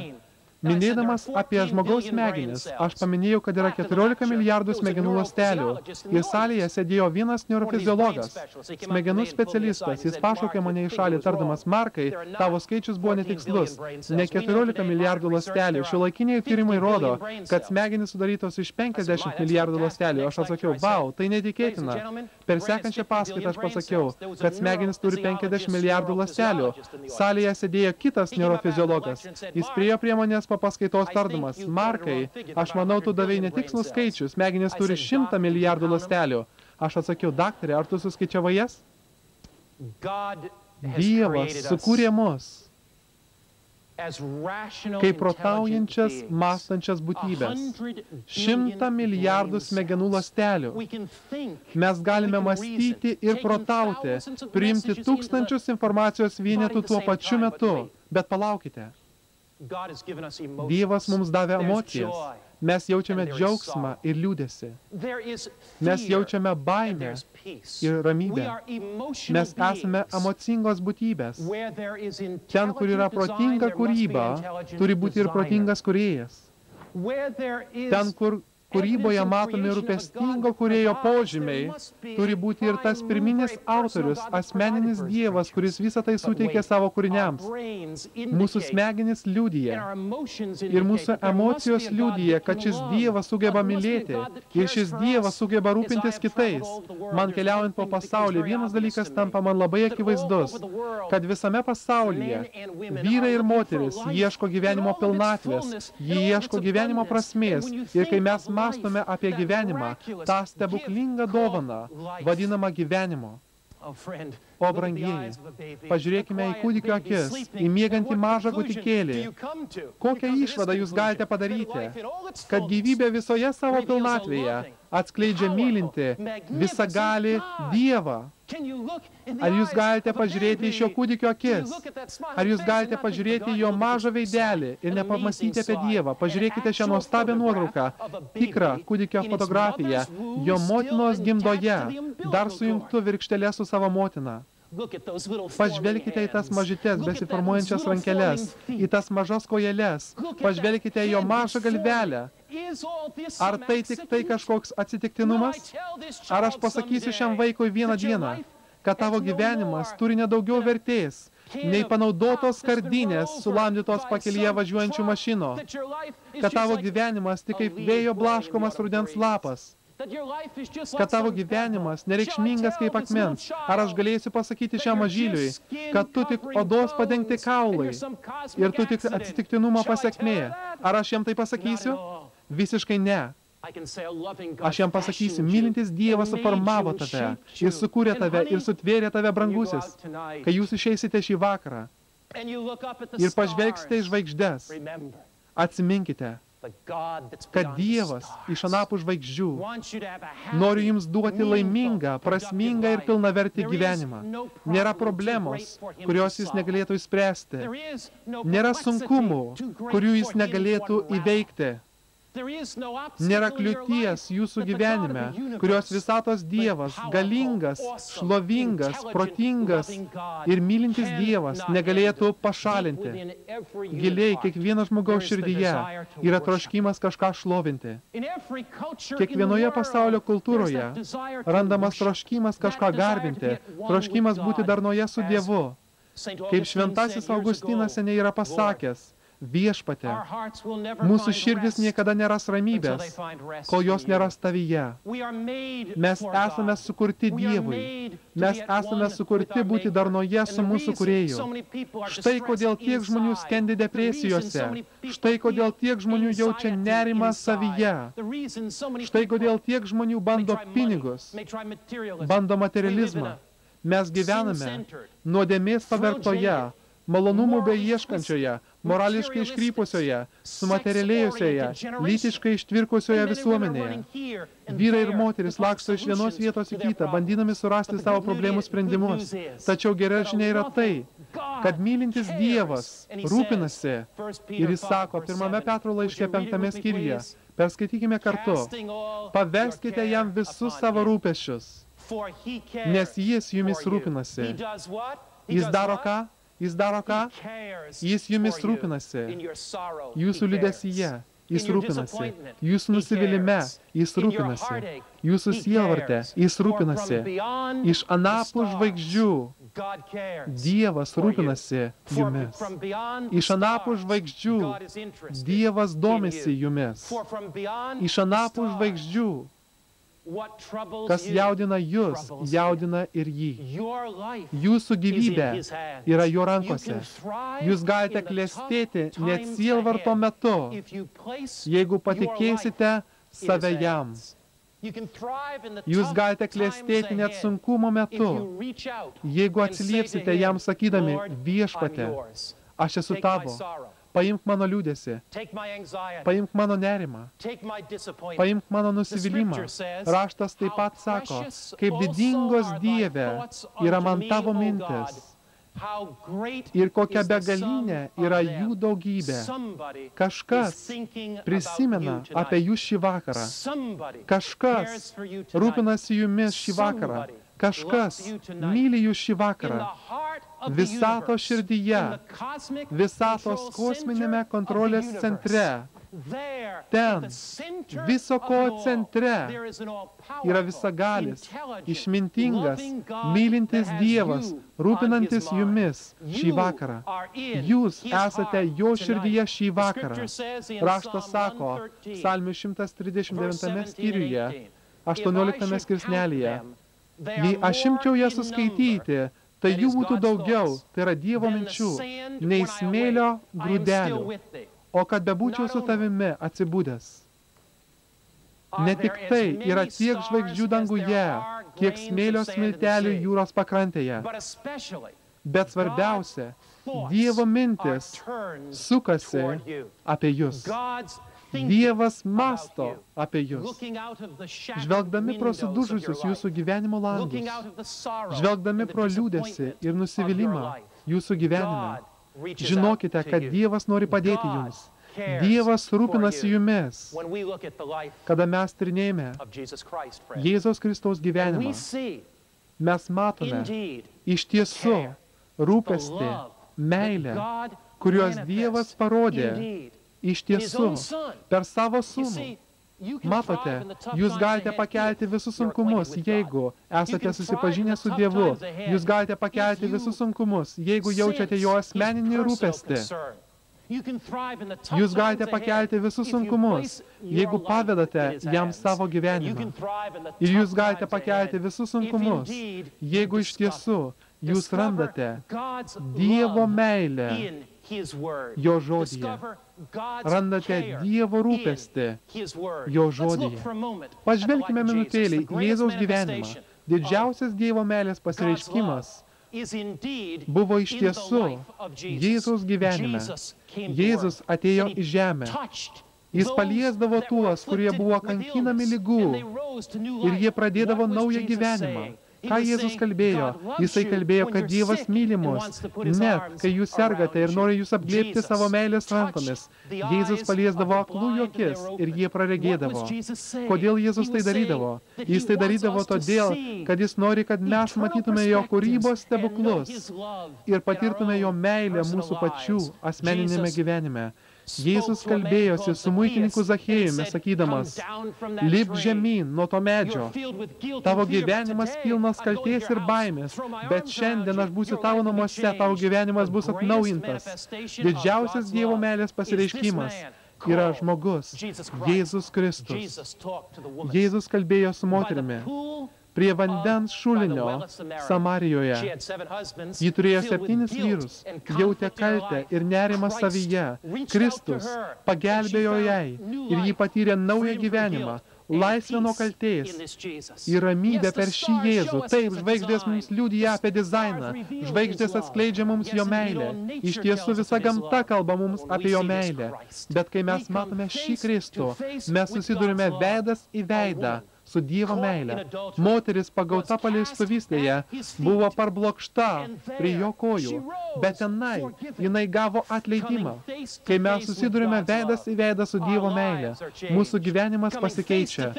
Minėdamas apie žmogaus smegenis, aš paminėjau, kad yra 14 milijardų smegenų ląstelių. Ir salėje sėdėjo vienas neurofiziologas, smegenų specialistas. Jis pašaukė mane į šalį tardamas: Markai, tavo skaičius buvo netikslus. Ne 14 milijardų ląstelių. Šiuolaikiniai tyrimai rodo, kad smegenys sudarytos iš 50 milijardų ląstelių. Aš atsakiau: vau, tai netikėtina. Per sekančią paskaitą aš pasakiau, kad smegenys turi 50 milijardų ląstelių. Salėje sėdėjo kitas neurofiziologas. Jis priėjo prie manęs po paskaitos tardamas: Markai, aš manau, tu davei netikslų skaičių, smegenys turi 100 milijardų ląstelių. Aš atsakiau: daktare, ar tu suskaičiavai jas? Dievas sukūrė mus kaip protaujančias, mąstančias būtybės. 100 milijardų smegenų ląstelių. Mes galime mąstyti ir protauti, priimti tūkstančius informacijos vienetų tuo pačiu metu. Bet palaukite. Dievas mums davė emocijas. Mes jaučiame džiaugsmą ir liūdesį. Mes jaučiame baimę ir ramybę. Mes esame emocingos būtybės. Ten, kur yra protinga kūryba, turi būti ir protingas kūrėjas. Ten, kur kūryboje matomi rūpestingo kūrėjo požymiai, turi būti ir tas pirminis autorius, asmeninis Dievas, kuris visą tai suteikė savo kūriniams. Mūsų smegenys liudija ir mūsų emocijos liudija, kad šis Dievas sugeba mylėti ir šis Dievas sugeba rūpintis kitais. Man keliaujant po pasaulį, vienas dalykas tampa man labai akivaizdus, kad visame pasaulyje vyrai ir moteris ieško gyvenimo pilnatvės, jie ieško gyvenimo prasmės ir kai mes mąstome apie gyvenimą, tą stebuklingą dovaną, vadinamą gyvenimo. O brangieji, pažiūrėkime į kūdikio akis, į miegantį mažą kūdikėlį. Kokią išvadą jūs galite padaryti, kad gyvybė visoje savo pilnatvėje atskleidžia mylinti visagalį Dievą? Ar jūs galite pažiūrėti į šio kūdikio akis? Ar jūs galite pažiūrėti į jo mažą veidelį ir nepamastyti apie Dievą? Pažiūrėkite šią nuostabią nuotrauką, tikrą kūdikio fotografiją, jo motinos gimdoje, dar sujungtų virkštelę su savo motina. Pažvelkite į tas mažytes, besiformuojančias rankeles, į tas mažas kojeles, pažvelkite į jo mažą galvelę. Ar tai tik tai kažkoks atsitiktinumas? Ar aš pasakysiu šiam vaikui vieną dieną, kad tavo gyvenimas turi nedaugiau vertės, nei panaudotos skardinės sulamdytos pakelyje važiuojančių mašinų, kad tavo gyvenimas tik kaip vėjo blaškomas rudens lapas, kad tavo gyvenimas nereikšmingas kaip akmens. Ar aš galėsiu pasakyti šiam mažyliui, kad tu tik odos padengti kaulai ir tu tik atsitiktinumo pasekmė? Ar aš jam tai pasakysiu? Visiškai ne. Aš jam pasakysiu: mylintis Dievas suformavo tave, jis sukūrė tave ir sutvėrė tave, brangusis, kai jūs išeisite šį vakarą ir pažvelgsite į žvaigždes. Atsiminkite, kad Dievas iš anapų žvaigždžių nori jums duoti laimingą, prasmingą ir pilnavertį gyvenimą. Nėra problemos, kurios jis negalėtų išspręsti. Nėra sunkumų, kurių jis negalėtų įveikti. Nėra kliūties jūsų gyvenime, kurios visatos Dievas, galingas, šlovingas, protingas ir mylintis Dievas negalėtų pašalinti. Giliai kiekvieno žmogaus širdyje yra troškimas kažką šlovinti. Kiekvienoje pasaulio kultūroje randamas troškimas kažką garbinti, troškimas būti darnoje su Dievu. Kaip šventasis Augustinas seniai yra pasakęs: Viešpatie, mūsų širdis niekada neras ramybės, kol jos neras tavyje. Mes esame sukurti Dievui. Mes esame sukurti būti darnoje su mūsų kūrėju. Štai kodėl tiek žmonių skendi depresijose. Štai kodėl tiek žmonių jaučia nerimą savyje. Štai kodėl tiek žmonių bando pinigus, bando materializmą. Mes gyvename nuodėmės pavergtoje, malonumų beieškančioje, morališkai iškrypusioje, sumaterialėjusioje, lytiškai ištvirkusioje visuomenėje. Vyrai ir moteris laksto iš vienos vietos į kitą, bandydami surasti savo problemų sprendimus. Tačiau gera žinia yra tai, kad mylintis Dievas rūpinasi ir jis sako 1 Petro laiške 5 skyriuje, perskaitykime kartu: paveskite jam visus savo rūpesčius, nes jis jumis rūpinasi. Jis daro ką? Jis daro ką? Jis jumis rūpinasi. Jūsų liūdesyje Jis rūpinasi. Jūsų nusivylime Jis rūpinasi. Jūsų sielvarte Jis rūpinasi. Iš anapus žvaigždžių Dievas rūpinasi jumis. Iš anapus žvaigždžių Dievas domisi jumis. Iš anapus žvaigždžių kas jaudina jūs, jaudina ir jį. Jūsų gyvybė yra jo rankose. Jūs galite klestėti net sielvarto metu, jeigu patikėsite save jam. Jūs galite klestėti net sunkumo metu, jeigu atsiliepsite jam sakydami, viešpatie, aš esu tavo. Paimk mano liūdesį, paimk mano nerimą, paimk mano nusivylimą. Raštas taip pat sako, kaip didingos Dieve yra man tavo mintis ir kokia begalinė yra jų daugybė. Kažkas prisimena apie jūs šį vakarą. Kažkas rūpinasi jumis šį vakarą. Kažkas myli jūs šį vakarą. Visatos širdyje, visatos kosminėme kontrolės centre, ten, viso ko centre, yra visagalis, išmintingas, mylintis Dievas, rūpinantis jumis šį vakarą. Jūs esate jo širdyje šį vakarą. Raštas sako, Psalmių 139 skyriuje, 18 skirsnelyje, jei aš imčiau jas suskaityti, tai jų būtų daugiau, tai yra Dievo minčių, nei smėlio grūdelių, o kad bebūčiau su tavimi atsibūdęs. Ne tik tai yra tiek žvaigždžių danguje, kiek smėlio smiltelių jūros pakrantėje, bet svarbiausia, Dievo mintis sukasi apie jūs. Dievas masto apie jūs. Žvelgdami pro sudužusius jūsų gyvenimo langus, žvelgdami pro liūdesį ir nusivylimą jūsų gyvenime, žinokite, kad Dievas nori padėti jums. Dievas rūpinasi jumis. Kada mes tyrinėjame Jėzaus Kristaus gyvenimą, mes matome iš tiesų rūpestį, meilę, kurios Dievas parodė iš tiesų, per savo sūnų. Matote, jūs galite pakelti visus sunkumus, jeigu esate susipažinę su Dievu. Jūs galite pakelti visus sunkumus, jeigu jaučiate jo asmeninį rūpestį. Jūs galite pakelti visus sunkumus, jeigu pavedate jam savo gyvenimą. Ir jūs galite pakelti visus sunkumus, jeigu iš tiesų jūs randate Dievo meilę jo žodyje. Randate Dievo rūpestį jo žodyje. Pažvelkime minutėlį į Jėzaus gyvenimą. Didžiausias Dievo meilės pasireiškimas buvo iš tiesų Jėzaus gyvenime. Jėzus atėjo į žemę. Jis paliesdavo tuos, kurie buvo kankinami ligų, ir jie pradėdavo naują gyvenimą. Ką Jėzus kalbėjo? Jisai kalbėjo, kad Dievas myli mus, net kai jūs sergate ir nori jūs apglėbti savo meilės rankomis. Jėzus paliesdavo aklųjų akis ir jie praregėdavo. Kodėl Jėzus tai darydavo? Jis tai darydavo todėl, kad jis nori, kad mes matytume jo kūrybos stebuklus ir patirtume jo meilę mūsų pačių asmeninėme gyvenime. Jėzus kalbėjosi su muitininku Zachėjumi, sakydamas, lipk žemyn nuo to medžio. Tavo gyvenimas pilnas kaltės ir baimės, bet šiandien aš būsiu tavo namuose, tavo gyvenimas bus atnaujintas. Didžiausias Dievo meilės pasireiškimas yra žmogus, Jėzus Kristus. Jėzus kalbėjo su moterimi prie vandens šulinio Samarijoje. Ji turėjo 7 vyrus, jautė kaltę ir nerimą savyje. Kristus pagelbėjo jai ir ji patyrė naują gyvenimą, laisvę nuo kaltės ir ramybę per šį Jėzų. Taip, žvaigždės mums liudija apie dizainą, žvaigždės atskleidžia mums jo meilę. Iš tiesų visa gamta kalba mums apie jo meilę. Bet kai mes matome šį Kristų, mes susidurime veidas į veidą su Dievo meile. Moteris pagauta paleistuvystėje buvo parblokšta prie jo kojų, bet tenai jinai gavo atleidimą. Kai mes susidurime veidas į veidą su Dievo meile, mūsų gyvenimas pasikeičia.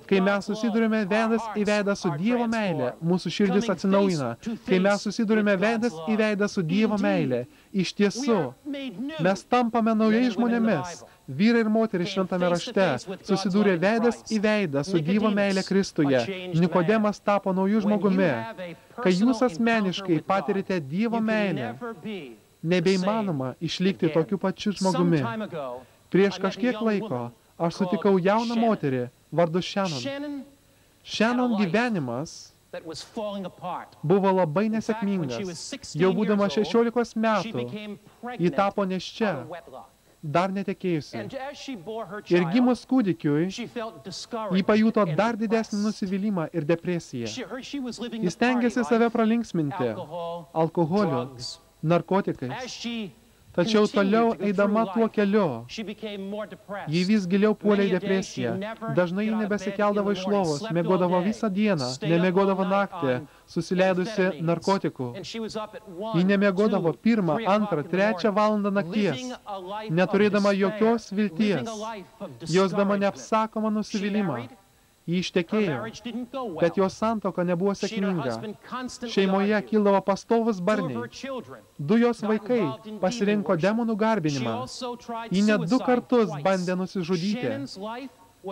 Kai mes susidurime veidas į veidą su Dievo meile, mūsų širdis atsinaujina. Kai mes susidurime veidas į veidą su Dievo meile, iš tiesų, mes tampame naujais žmonėmis. Vyrai ir moterys šventame rašte susidūrė veidas į veidą su Dievo meile Kristuje. Nikodemas tapo naujų žmogumi. Kai jūs asmeniškai patirite Dievo meilę, nebeįmanoma išlikti tokiu pačiu žmogumi. Prieš kažkiek laiko aš sutikau jauną moterį vardu Shannon. Shannon gyvenimas buvo labai nesėkmingas. Jau būdama 16 metų, ji tapo nėščia, dar netekėjusi. Ir gimus kūdikiui, ji pajuto dar didesnį nusivylimą ir depresiją. Jis stengiasi save pralinksminti alkoholiu, narkotikais. Tačiau toliau eidama tuo keliu, ji vis giliau puolė į depresiją. Dažnai ji nebesikeldavo iš lovos, miegodavo visą dieną, nemiegodavo naktį, susileidusi narkotikų. Ji nemiegodavo 1, 2, 3 valandą nakties, neturėdama jokios vilties, jausdama neapsakomą nusivylimą. Ji ištekėjo, bet jos santuoka nebuvo sėkminga. Šeimoje kildavo pastovus barniai. 2 jos vaikai pasirinko demonų garbinimą. Ji net 2 kartus bandė nusižudyti.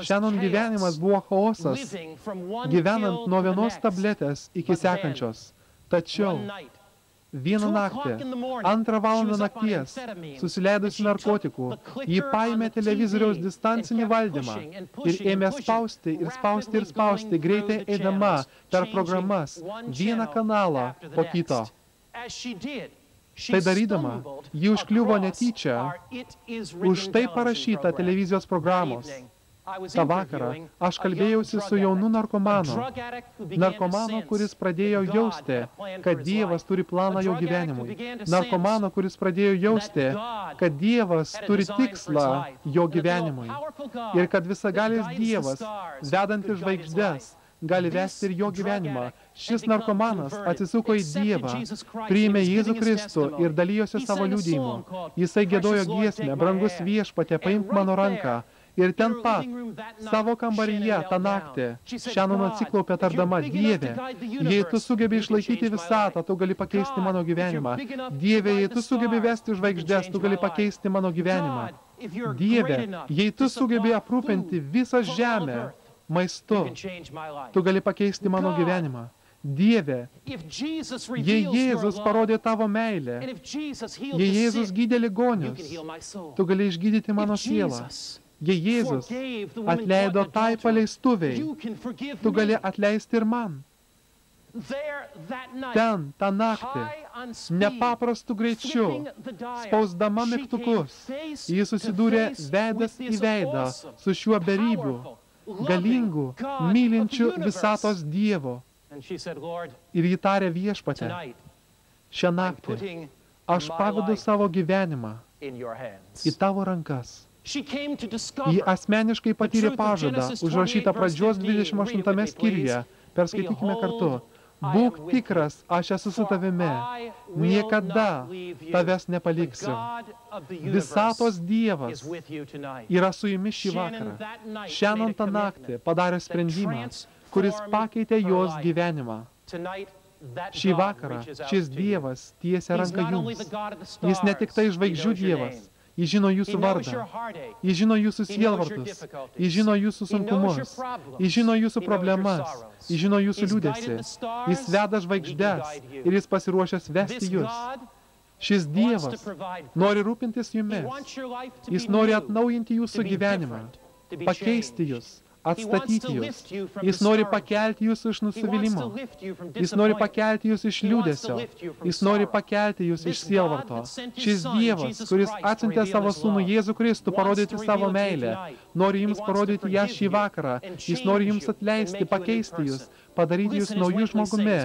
Shannon gyvenimas buvo chaosas, gyvenant nuo vienos tabletės iki sekančios. Tačiau vieną naktį, 2 valandą nakties, susileidusi narkotikų, ji paėmė televizoriaus distancinį valdymą ir ėmė spausti ir spausti ir spausti, greitai eidama per programas, vieną kanalą po kito. Tai darydama, ji užkliuvo netyčia už tai parašytą televizijos programos. Ta vakarą aš kalbėjausi su jaunu narkomanu, kuris pradėjo jausti, kad Dievas turi planą jo gyvenimui. Narkomanu, kuris pradėjo jausti, kad Dievas turi tikslą jo gyvenimui. Ir kad visagalis Dievas, vedantis žvaigždes, gali vesti ir jo gyvenimą. Šis narkomanas atsisuko į Dievą, priėmė Jėzų Kristų ir dalijosi savo liudijimu. Jisai giedojo giesmę, brangus viešpatie, paimk mano ranką. Ir ten pat, savo kambaryje, tą naktį, Shannon atsiklaupė tardama, Dieve, jei tu sugebi išlaikyti visatą, tu gali pakeisti mano gyvenimą. Dieve, jei tu sugebi vesti žvaigždes, tu gali pakeisti mano gyvenimą. Dieve, jei tu sugebi aprūpinti visą žemę maistu, tu gali pakeisti mano gyvenimą. Dieve, jei Jėzus parodė tavo meilę, jei Jėzus gydė ligonius, tu gali išgydyti mano sielą. Jei Jėzus atleido tai paleistuviai, tu gali atleisti ir man. Ten, tą naktį, nepaprastu greičiu, spausdama mygtukus, ji susidūrė veidas į veidą su šiuo berybiu, galingu, mylinčiu visatos Dievo. Ir ji tarė Viešpatie, šią naktį aš pavedu savo gyvenimą į tavo rankas. Ji asmeniškai patyrė pažadą, užrašytą pradžios 28 skyriuje. Perskaitykime kartu. Būk tikras, aš esu su tavimi. Niekada tavęs nepaliksiu. Visatos Dievas yra su jumis šį vakarą. Shannon tą naktį padarė sprendimą, kuris pakeitė jos gyvenimą. Šį vakarą šis Dievas tiesia ranką jums. Jis ne tik tai žvaigždžių Dievas. Jis žino jūsų vardą, jis žino jūsų sielvartus, jis žino jūsų sunkumus, jis žino jūsų problemas, jis žino jūsų liūdesį, jis veda žvaigždes ir jis pasiruošęs vesti jūs. Šis Dievas nori rūpintis jumis, jis nori atnaujinti jūsų gyvenimą, pakeisti jūs, atstatyti jūs. Jis nori pakelti jūs iš nusivylimo. Jis nori pakelti jūs iš liūdesio. Jis nori pakelti jūs iš sielvarto. Šis Dievas, kuris atsiuntė savo sūnų Jėzų Kristų parodyti savo meilę, nori jums parodyti ją šį vakarą. Jis nori jums atleisti, pakeisti jūs, padaryti jūs naujų žmogumi.